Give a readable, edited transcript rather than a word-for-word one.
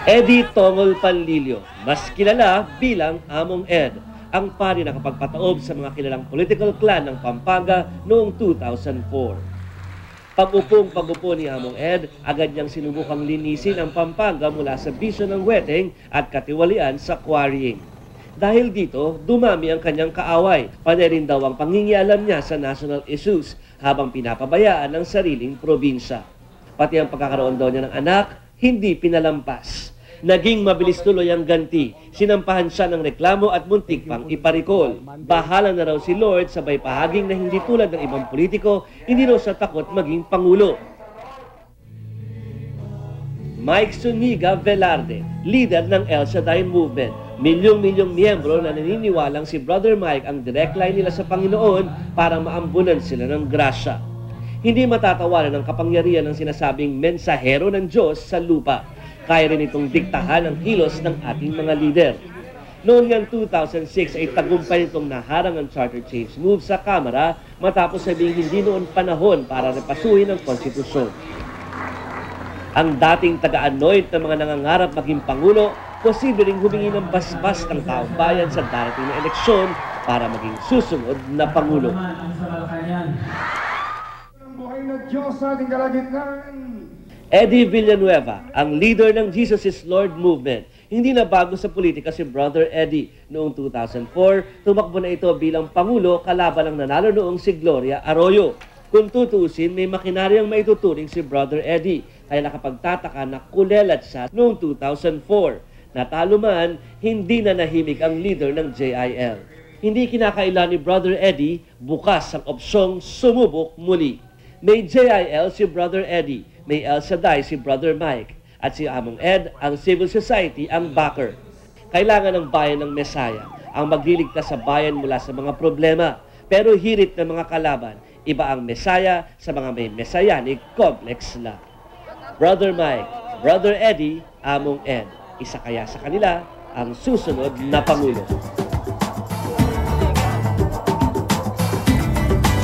Eddie Tongol Panlilio, mas kilala bilang Among Ed, ang pari na nakapagpataob sa mga kilalang political clan ng Pampanga noong 2004. Pag-upo ni Among Ed, agad niyang sinubukang linisin ang Pampanga mula sa bisyo ng weteng at katiwalian sa quarrying. Dahil dito, dumami ang kanyang kaaway, panay rin daw ang pangingialam niya sa national issues habang pinapabayaan ang sariling probinsya. Pati ang pagkakaroon daw niya ng anak, hindi pinalampas. Naging mabilis tuloy ang ganti. Sinampahan siya ng reklamo at muntik pang iparikol. Bahala na raw si Lord sabay pahaging na hindi tulad ng ibang politiko, hindi raw siya takot maging pangulo. Mike Zuniga Velarde, leader ng El Shaddai Movement. Milyong-milyong miyembro na naniniwalang si Brother Mike ang direct line nila sa Panginoon para maambunan sila ng grasya. Hindi matatawaran ang kapangyarihan ng sinasabing mensahero ng Diyos sa lupa. Kaya rin itong diktahan ang kilos ng ating mga leader. Noong ngang 2006 ay tagumpay nitong naharang ang charter change move sa Kamara matapos sabing hindi noon panahon para repasuhin ang konstitusyon. Ang dating taga-anoint na mga nangangarap maging Pangulo, posible ring humingi ng basbas ng taong bayan sa darating na eleksyon para maging susunod na Pangulo. Eddie Villanueva, ang leader ng Jesus is Lord movement. Hindi na bago sa politika si Brother Eddie. Noong 2004, tumakbo na ito bilang Pangulo kalaban ang nanalo noong si Gloria Arroyo. Kung tutuusin, may makinaryang maituturing si Brother Eddie, kaya nakapagtataka na kulelat siya noong 2004. Natalo man, hindi na nahimik ang leader ng JIL. Hindi kinakailan ni Brother Eddie, bukas ang opsyong sumubok muli. May JIL si Brother Eddie, may El Shaddai si Brother Mike, at si Among Ed, ang civil society, ang backer. Kailangan ng bayan ng Mesaya, ang magliligtas sa bayan mula sa mga problema. Pero hirit ng mga kalaban, iba ang Mesaya sa mga may messianic complex na. Brother Mike, Brother Eddie, Among Ed, isa kaya sa kanila ang susunod na Pangulo.